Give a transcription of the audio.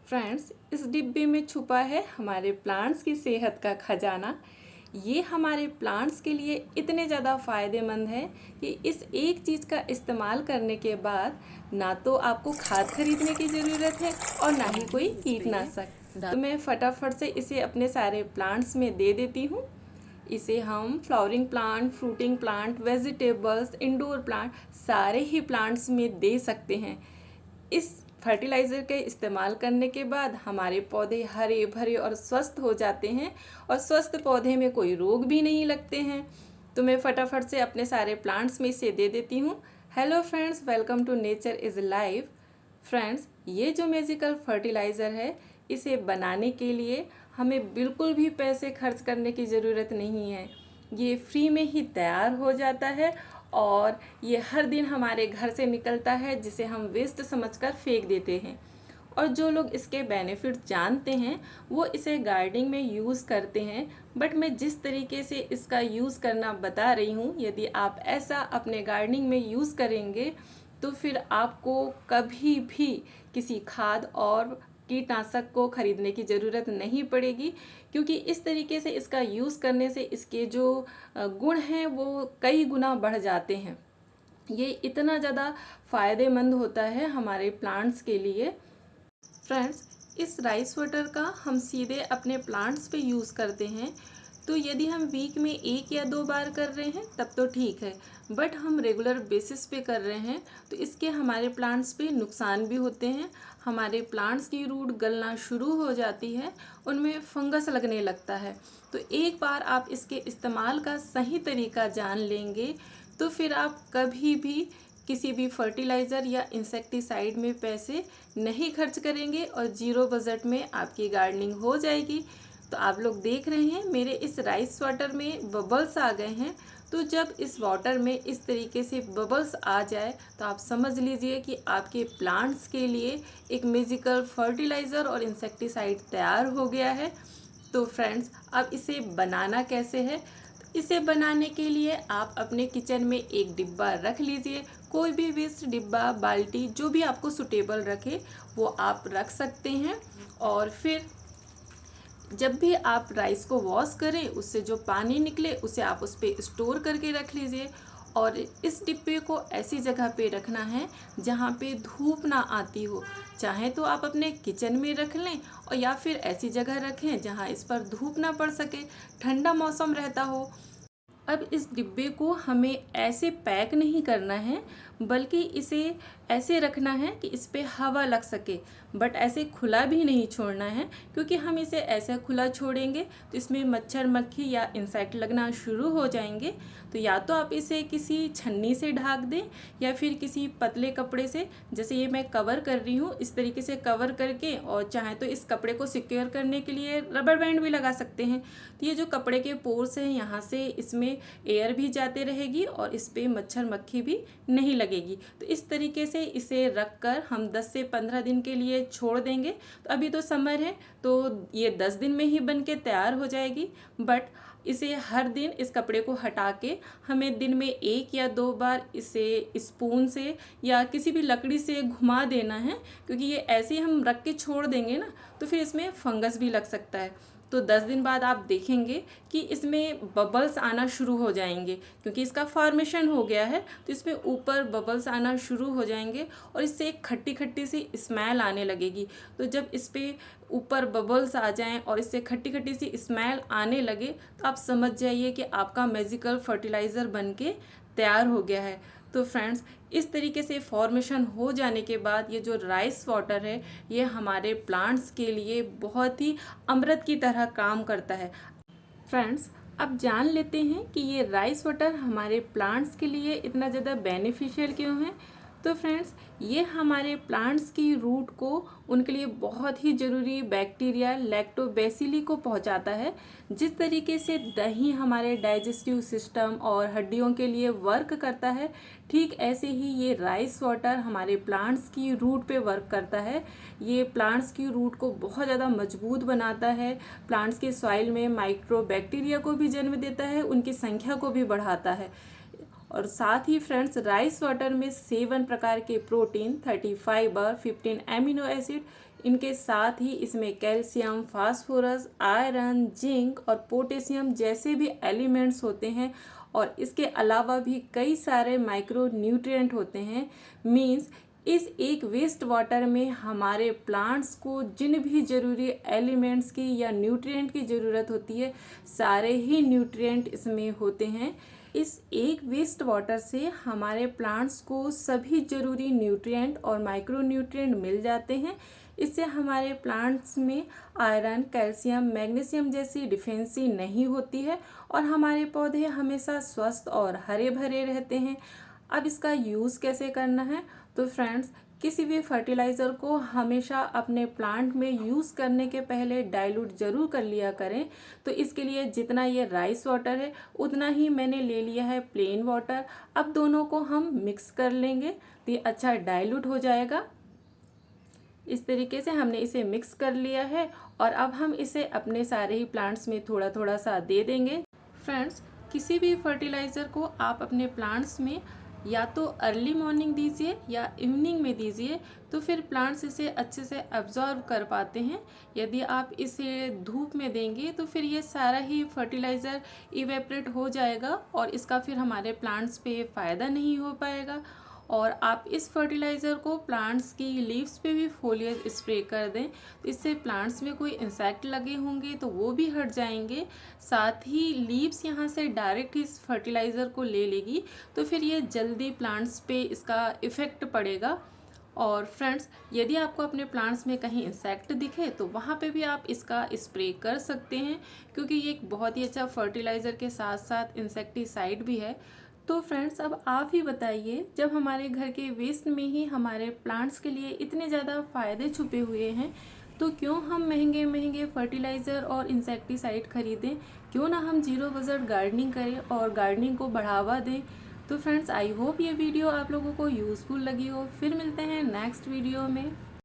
Friends, इस डिब्बे में छुपा है हमारे प्लांट्स की सेहत का खजाना। ये हमारे प्लांट्स के लिए इतने ज़्यादा फ़ायदेमंद है कि इस एक चीज़ का इस्तेमाल करने के बाद ना तो आपको खाद खरीदने की ज़रूरत है और ना ही कोई कीटनाशक। तो मैं फटाफट से इसे अपने सारे प्लांट्स में दे देती हूँ। इसे हम flowering plant, fruiting plant, vegetables, indoor plant सारे ही प्लांट्स में दे सकते हैं। इस फर्टिलाइज़र के इस्तेमाल करने के बाद हमारे पौधे हरे भरे और स्वस्थ हो जाते हैं और स्वस्थ पौधे में कोई रोग भी नहीं लगते हैं। तो मैं फटाफट से अपने सारे प्लांट्स में इसे दे देती हूँ। Hello friends, welcome to nature is live. Friends, ये जो मैजिकल फर्टिलाइज़र है, इसे बनाने के लिए हमें बिल्कुल भी पैसे खर्च करने की ज़रूरत नहीं है। ये फ्री में ही तैयार हो जाता है और ये हर दिन हमारे घर से निकलता है, जिसे हम वेस्ट समझकर फेंक देते हैं। और जो लोग इसके बेनिफिट जानते हैं वो इसे गार्डनिंग में यूज़ करते हैं। बट मैं जिस तरीके से इसका यूज़ करना बता रही हूँ, यदि आप ऐसा अपने गार्डनिंग में यूज़ करेंगे तो फिर आपको कभी भी किसी खाद और कीटनाशक को खरीदने की ज़रूरत नहीं पड़ेगी, क्योंकि इस तरीके से इसका यूज़ करने से इसके जो गुण हैं वो कई गुना बढ़ जाते हैं। ये इतना ज़्यादा फ़ायदेमंद होता है हमारे प्लांट्स के लिए। फ्रेंड्स, इस राइस वाटर का हम सीधे अपने प्लांट्स पे यूज़ करते हैं, तो यदि हम वीक में 1 या 2 बार कर रहे हैं तब तो ठीक है। बट हम रेगुलर बेसिस पे कर रहे हैं तो इसके हमारे प्लांट्स पे नुकसान भी होते हैं। हमारे प्लांट्स की रूट गलना शुरू हो जाती है, उनमें फंगस लगने लगता है। तो एक बार आप इसके इस्तेमाल का सही तरीका जान लेंगे तो फिर आप कभी भी किसी भी फर्टिलाइज़र या इंसेक्टिसाइड में पैसे नहीं खर्च करेंगे और ज़ीरो बजट में आपकी गार्डनिंग हो जाएगी। तो आप लोग देख रहे हैं मेरे इस राइस वाटर में बबल्स आ गए हैं। तो जब इस वाटर में इस तरीके से बबल्स आ जाए तो आप समझ लीजिए कि आपके प्लांट्स के लिए एक मैजिकल फर्टिलाइज़र और इंसेक्टिसाइड तैयार हो गया है। तो फ्रेंड्स, अब इसे बनाना कैसे है? इसे बनाने के लिए आप अपने किचन में एक डिब्बा रख लीजिए। कोई भी वेस्ट डिब्बा, बाल्टी, जो भी आपको सुटेबल रखे वो आप रख सकते हैं। और फिर जब भी आप राइस को वॉश करें, उससे जो पानी निकले उसे आप उस पर स्टोर करके रख लीजिए। और इस डिब्बे को ऐसी जगह पे रखना है जहाँ पे धूप ना आती हो। चाहे तो आप अपने किचन में रख लें और या फिर ऐसी जगह रखें जहाँ इस पर धूप ना पड़ सके, ठंडा मौसम रहता हो। अब इस डिब्बे को हमें ऐसे पैक नहीं करना है, बल्कि इसे ऐसे रखना है कि इस पे हवा लग सके। बट ऐसे खुला भी नहीं छोड़ना है, क्योंकि हम इसे ऐसे खुला छोड़ेंगे तो इसमें मच्छर, मक्खी या इंसेक्ट लगना शुरू हो जाएंगे। तो या तो आप इसे किसी छन्नी से ढक दें या फिर किसी पतले कपड़े से, जैसे ये मैं कवर कर रही हूँ, इस तरीके से कवर करके, और चाहे तो इस कपड़े को सिक्योर करने के लिए रबर बैंड भी लगा सकते हैं। तो ये जो कपड़े के पोर्स हैं, यहाँ से इसमें एयर भी जाते रहेगी और इस पर मच्छर मक्खी भी नहीं लगेगी। तो इस तरीके से इसे रख कर हम 10 से 15 दिन के लिए छोड़ देंगे। तो अभी तो समर है तो ये 10 दिन में ही बन के तैयार हो जाएगी। बट इसे हर दिन इस कपड़े को हटा के हमें दिन में 1 या 2 बार इसे स्पून से या किसी भी लकड़ी से घुमा देना है, क्योंकि ये ऐसे ही हम रख के छोड़ देंगे ना तो फिर इसमें फंगस भी लग सकता है। तो 10 दिन बाद आप देखेंगे कि इसमें बबल्स आना शुरू हो जाएंगे, क्योंकि इसका फॉर्मेशन हो गया है। तो इसमें ऊपर बबल्स आना शुरू हो जाएंगे और इससे एक खट्टी खट्टी सी स्मेल आने लगेगी। तो जब इस पे ऊपर बबल्स आ जाएं और इससे खट्टी खट्टी सी स्मेल आने लगे तो आप समझ जाइए कि आपका मैजिकल फर्टिलाइज़र बनके तैयार हो गया है। तो फ्रेंड्स, इस तरीके से फॉर्मेशन हो जाने के बाद ये जो राइस वाटर है, ये हमारे प्लांट्स के लिए बहुत ही अमृत की तरह काम करता है। फ्रेंड्स, अब जान लेते हैं कि ये राइस वाटर हमारे प्लांट्स के लिए इतना ज़्यादा बेनिफिशियल क्यों है। तो फ्रेंड्स, ये हमारे प्लांट्स की रूट को उनके लिए बहुत ही ज़रूरी बैक्टीरिया लैक्टोबैसिली को पहुंचाता है। जिस तरीके से दही हमारे डाइजेस्टिव सिस्टम और हड्डियों के लिए वर्क करता है, ठीक ऐसे ही ये राइस वाटर हमारे प्लांट्स की रूट पे वर्क करता है। ये प्लांट्स की रूट को बहुत ज़्यादा मजबूत बनाता है, प्लांट्स के सॉइल में माइक्रो बैक्टीरिया को भी जन्म देता है, उनकी संख्या को भी बढ़ाता है। और साथ ही फ्रेंड्स, राइस वाटर में 7 प्रकार के प्रोटीन, 30 फाइबर, 15 एमिनो एसिड, इनके साथ ही इसमें कैल्शियम, फास्फोरस, आयरन, जिंक और पोटेशियम जैसे भी एलिमेंट्स होते हैं और इसके अलावा भी कई सारे माइक्रो न्यूट्रिएंट होते हैं। मीन्स इस एक वेस्ट वाटर में हमारे प्लांट्स को जिन भी ज़रूरी एलिमेंट्स की या न्यूट्रिएंट की ज़रूरत होती है, सारे ही न्यूट्रिएंट इसमें होते हैं। इस एक वेस्ट वाटर से हमारे प्लांट्स को सभी ज़रूरी न्यूट्रिएंट और माइक्रो न्यूट्रिएंट मिल जाते हैं। इससे हमारे प्लांट्स में आयरन, कैल्शियम, मैग्नीशियम जैसी डिफिशिएंसी नहीं होती है और हमारे पौधे हमेशा स्वस्थ और हरे भरे रहते हैं। अब इसका यूज़ कैसे करना है, तो फ्रेंड्स किसी भी फर्टिलाइज़र को हमेशा अपने प्लांट में यूज़ करने के पहले डाइल्यूट ज़रूर कर लिया करें। तो इसके लिए जितना ये राइस वाटर है उतना ही मैंने ले लिया है प्लेन वाटर। अब दोनों को हम मिक्स कर लेंगे तो ये अच्छा डाइल्यूट हो जाएगा। इस तरीके से हमने इसे मिक्स कर लिया है और अब हम इसे अपने सारे ही प्लांट्स में थोड़ा थोड़ा सा दे देंगे। फ्रेंड्स किसी भी फर्टिलाइज़र को आप अपने प्लांट्स में या तो अर्ली मॉर्निंग दीजिए या इवनिंग में दीजिए, तो फिर प्लांट्स इसे अच्छे से अब्जॉर्ब कर पाते हैं। यदि आप इसे धूप में देंगे तो फिर ये सारा ही फर्टिलाइज़र इवेपरेट हो जाएगा और इसका फिर हमारे प्लांट्स पे फ़ायदा नहीं हो पाएगा। और आप इस फर्टिलाइज़र को प्लांट्स की लीव्स पे भी फोलियर स्प्रे कर दें, तो इससे प्लांट्स में कोई इंसेक्ट लगे होंगे तो वो भी हट जाएंगे। साथ ही लीव्स यहाँ से डायरेक्ट इस फर्टिलाइज़र को ले लेगी तो फिर ये जल्दी प्लांट्स पे इसका इफ़ेक्ट पड़ेगा। और फ्रेंड्स यदि आपको अपने प्लांट्स में कहीं इंसेक्ट दिखे तो वहाँ पे भी आप इसका स्प्रे कर सकते हैं, क्योंकि ये एक बहुत ही अच्छा फर्टिलाइज़र के साथ साथ इंसेक्टिसाइड भी है। तो फ्रेंड्स अब आप ही बताइए, जब हमारे घर के वेस्ट में ही हमारे प्लांट्स के लिए इतने ज़्यादा फ़ायदे छुपे हुए हैं, तो क्यों हम महंगे महंगे फर्टिलाइज़र और इंसेक्टिसाइड खरीदें? क्यों ना हम ज़ीरो बजट गार्डनिंग करें और गार्डनिंग को बढ़ावा दें। तो फ्रेंड्स आई होप ये वीडियो आप लोगों को यूज़फुल लगी हो। फिर मिलते हैं नेक्स्ट वीडियो में।